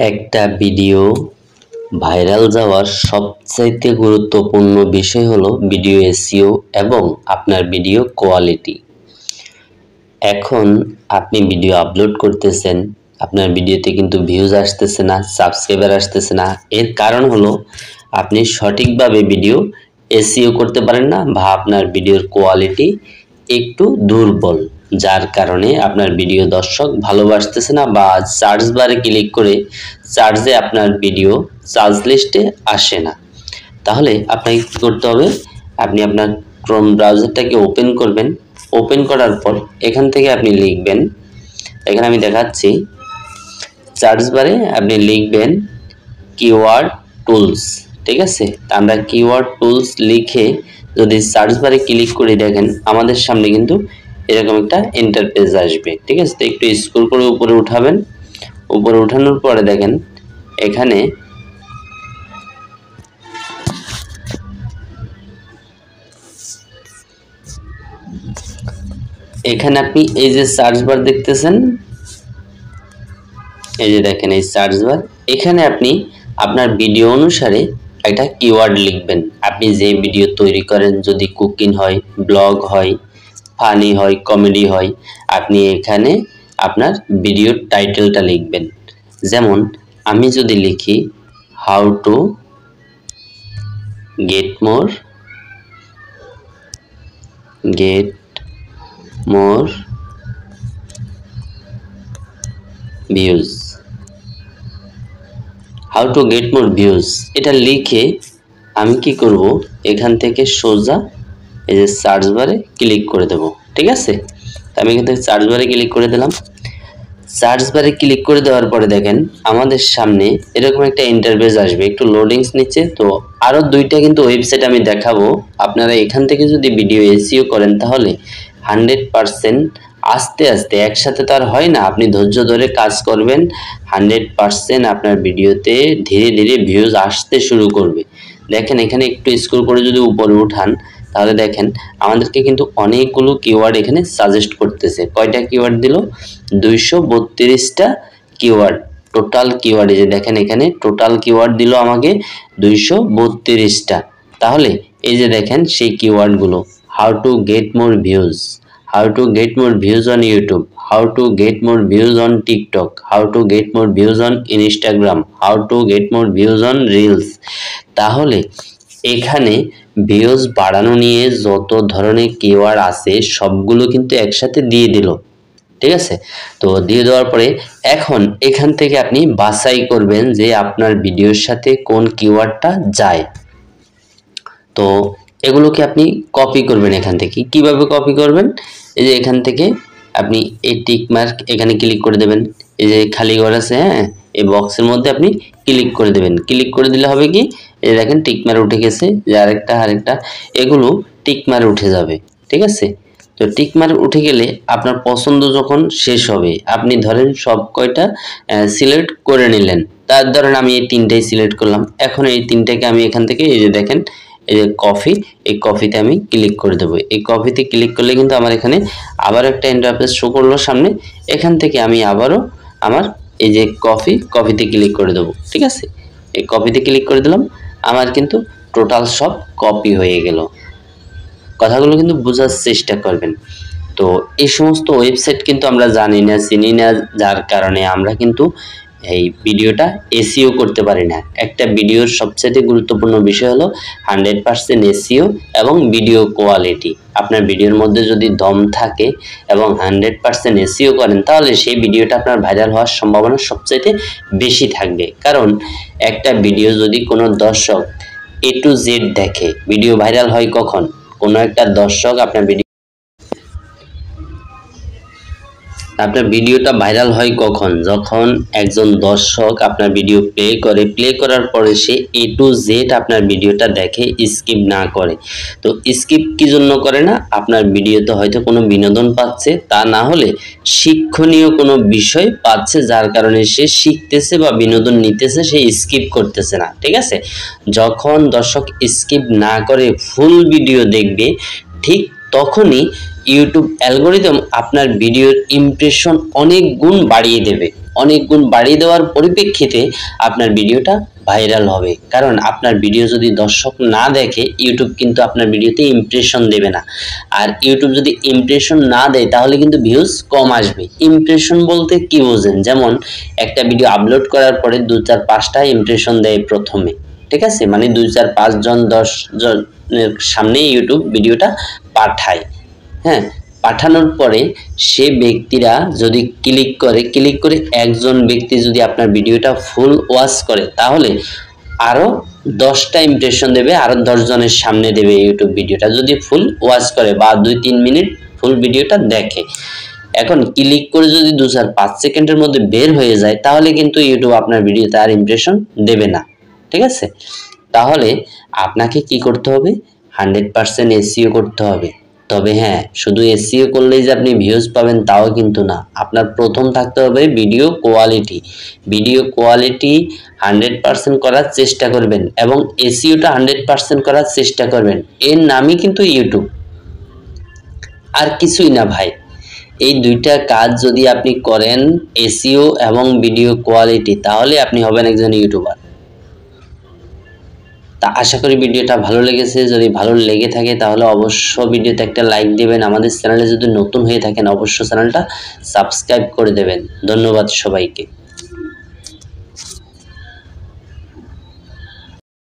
একটা video viral যাওয়ার সবচাইতে গুরুত্বপূর্ণ বিষয় হলো ভিডিও এসইও এবং আপনার ভিডিও কোয়ালিটি। এখন আপনি ভিডিও আপলোড করতেছেন, আপনার ভিডিওতে কিন্তু ভিউজ আসতেছে না, সাবস্ক্রাইবার আসতেছে না। এর কারণ হলো আপনি সঠিকভাবে ভিডিও এসইও করতে পারেন না বা আপনার ভিডিওর কোয়ালিটি একটু দুর্বল, যার কারণে আপনার ভিডিও দর্শক ভালোবাসতেছে না বা সার্চ বারে ক্লিক করে সার্চে আপনার ভিডিও সার্চ লিস্টে আসে না। তাহলে আপনাকে কী করতে হবে, আপনি আপনার ক্রোম ব্রাউজারটাকে ওপেন করবেন। ওপেন করার পর এখান থেকে আপনি লিখবেন, এখানে আমি দেখাচ্ছি, সার্চ বারে আপনি লিখবেন কিওয়ার্ড টুলস। ঠিক আছে, তা আমরা কিওয়ার্ড টুলস লিখে যদি সার্চ বারে ক্লিক করে দেখেন আমাদের সামনে কিন্তু এরকম একটা ইন্টারফেস আসবে। ঠিক আছে, তো একটু স্ক্রল করে উপরে উঠাবেন। উপরে উঠানোর পরে দেখেন এখানে আপনি এই যে সার্চ বার দেখতেছেন, এই যে দেখেন এই সার্চ বার, এখানে আপনি আপনার ভিডিও অনুসারে একটা কিওয়ার্ড লিখবেন। আপনি যে ভিডিও তৈরি করেন, যদি কুকিং হয়, ব্লগ হয়, ফানি হয়, কমেডি হয়, আপনি এখানে আপনার ভিডিওর টাইটেলটা লিখবেন। যেমন আমি যদি লিখি how to get more views, how to get more views, এটা লিখে আমি কি করব, এখান থেকে সোজা এই যে সার্চ বারে ক্লিক করে দেব। ঠিক আছে, আমি এখান থেকে সার্চ বারে ক্লিক করে দিলাম। সার্চ বারে ক্লিক করে দেওয়ার পরে দেখেন আমাদের সামনে এরকম একটা ইন্টারফেস আসবে, একটু লোডিংস নিচ্ছে। তো আরও দুইটা কিন্তু ওয়েবসাইট আমি দেখাবো। আপনারা এখান থেকে যদি ভিডিও এসইও করেন তাহলে 100% আস্তে আস্তে, একসাথে তো আর হয় না, আপনি ধৈর্য ধরে কাজ করবেন, 100% আপনার ভিডিওতে ধীরে ধীরে ভিউজ আসতে শুরু করবে। দেখেন এখানে একটু স্ক্রল করে যদি উপরে উঠান তাহলে দেখেন আমাদেরকে কিন্তু অনেকগুলো কিওয়ার্ড এখানে সাজেস্ট করতেছে। কয়টা কিওয়ার্ড দিল? 232টা কিওয়ার্ড, টোটাল কিওয়ার্ড। এই যে দেখেন এখানে টোটাল কিওয়ার্ড দিল আমাকে 232টা। তাহলে এই যে দেখেন সেই কিওয়ার্ডগুলো, how to get more views, how to get more views on YouTube, how to get more views on TikTok, how to get more views on Instagram, how to get more views on Reels। তাহলে এখানে views বাড়ানো নিয়ে যত ধরনের keyword আছে সবগুলো কিন্তু একসাথে দিয়ে দিল। ঠিক আছে, তো দিয়ে দেওয়ার পরে এখন এখান থেকে আপনি বাছাই করবেন যে আপনার ভিডিওর সাথে কোন কিওয়ার্ডটা যায়। তো এগুলোকে আপনি কপি করবেন এখান থেকে। কিভাবে কপি করবেন? এই যে এখান থেকে আপনি এই টিক মার্ক এখানে ক্লিক করে দেবেন, এই যে খালি ঘর আছে, হ্যাঁ, এই বক্সের মধ্যে আপনি ক্লিক করে দেবেন। ক্লিক করে দিলে হবে কি, এই দেখেন টিক মার্ক উঠে গেছে, যে আরেকটা এগুলো টিক মার্ক উঠে যাবে। ঠিক আছে, তো টিক মার্ক উঠে গেলে আপনার পছন্দ যখন শেষ হবে, আপনি ধরেন সব কয়টা সিলেক্ট করে নিলেন। তার ধরেন আমি এই তিনটাই সিলেক্ট করলাম। এখন এই তিনটাকে আমি এখান থেকে এই যে দেখেন এই যে কপি, এই কপিতে আমি ক্লিক করে দেবো। এই কপিতে ক্লিক করলে কিন্তু আমার এখানে আবার একটা ইন্টারফেস শো করলো সামনে। এখান থেকে আমি আবারও আমার এই যে কপিতে ক্লিক করে দেবো। ঠিক আছে, এই কপিতে ক্লিক করে দিলাম, আমার কিন্তু টোটাল সব কপি হয়ে গেল। কথাগুলো কিন্তু বোঝার চেষ্টা করবেন। তো এই সমস্ত ওয়েবসাইট কিন্তু আমরা জানি না, চিনি না, যার কারণে আমরা কিন্তু এই ভিডিওটা এসইও করতে পারি না। একটা ভিডিওর সবচেয়ে গুরুত্বপূর্ণ বিষয় হলো 100% এসইও এবং ভিডিও কোয়ালিটি। আপনার ভিডিওর মধ্যে যদি দম থাকে এবং 100% এসইও করেন তাহলে সেই ভিডিওটা আপনার ভাইরাল হওয়ার সম্ভাবনা সবচেয়ে বেশি থাকবে। কারণ একটা ভিডিও যদি কোনো দর্শক A to Z দেখে, ভিডিও ভাইরাল হয় কখন? কোনো একটা দর্শক আপনার ভিডিওটা ভাইরাল হয় কখন? যখন একজন দর্শক আপনার ভিডিও প্লে করার পরে সে A to Z আপনার ভিডিওটা দেখে, স্কিপ না করে। তো স্কিপ কি জন্য করে না? আপনার ভিডিওতে হয়তো কোনো বিনোদন পাচ্ছে, তা না হলে শিক্ষণীয় কোনো বিষয় পাচ্ছে, যার কারণে সে শিখতেছে বা বিনোদন নিতেছে, সে স্কিপ করতেছে না। ঠিক আছে, যখন দর্শক স্কিপ না করে ফুল ভিডিও দেখবে, ঠিক তখনই ইউটিউব অ্যালগরিদম আপনার ভিডিওর ইমপ্রেশন অনেক গুণ বাড়িয়ে দেবে, অনেক গুণ বাড়িয়ে দেওয়ার পরিপ্রেক্ষিতে আপনার ভিডিওটা ভাইরাল হবে। কারণ আপনার ভিডিও যদি দর্শক না দেখে ইউটিউব কিন্তু আপনার ভিডিওতে ইমপ্রেশন দেবে না। আর ইউটিউব যদি ইমপ্রেশন না দেয় তাহলে কিন্তু ভিউজ কম আসবে। ইমপ্রেশন বলতে কি বোঝেন? যেমন একটা ভিডিও আপলোড করার পরে 2, 4, 5টা ইমপ্রেশন দেয় প্রথমে, ঠিক আছে? মানে 2, 4, 5 জন 10 জনের সামনে ইউটিউব ভিডিওটা পাঠায়। হ্যাঁ, পাঠানোর পরে সে ব্যক্তিরা যদি ক্লিক করে একজন ব্যক্তি যদি আপনার ভিডিওটা ফুল ওয়াচ করে তাহলে আরো 10টা ইমপ্রেশন দেবে, আরো 10 জনের সামনে দেবে ইউটিউব ভিডিওটা, যদি ফুল ওয়াচ করে বা 2-3 মিনিট ফুল ভিডিওটা দেখে। এখন ক্লিক করে যদি 2, 4, 5 সেকেন্ডের মধ্যে বের হয়ে যায় তাহলে কিন্তু ইউটিউব আপনার ভিডিওতে আর ইমপ্রেশন দেবে না, ঠিক আছে? তাহলে আপনাকে কি করতে হবে? 100% এসইও করতে হবে। তবে হ্যাঁ, শুধু এসইও করলেই যে আপনি ভিউজ পাবেন তাও কিন্তু না। আপনার প্রথম থাকতে হবে ভিডিও কোয়ালিটি। ভিডিও কোয়ালিটি 100% করার চেষ্টা করবেন এবং এসইওটা 100% করার চেষ্টা করবেন। এর নামই কিন্তু ইউটিউব, আর কিছুই না ভাই। এই দুইটা কাজ যদি আপনি করেন, এসইও এবং ভিডিও কোয়ালিটি, তাহলে আপনি হবেন একজন ইউটিউবার। তা আশা করি ভিডিওটা ভালো লেগেছে। যদি ভালো লেগে থাকে তাহলে অবশ্য ভিডিওতে একটা লাইক দেবেন। আমাদের চ্যানেলে যদি নতুন হয়ে থাকেন অবশ্য চ্যানেলটা সাবস্ক্রাইব করে দেবেন। ধন্যবাদ সবাইকে।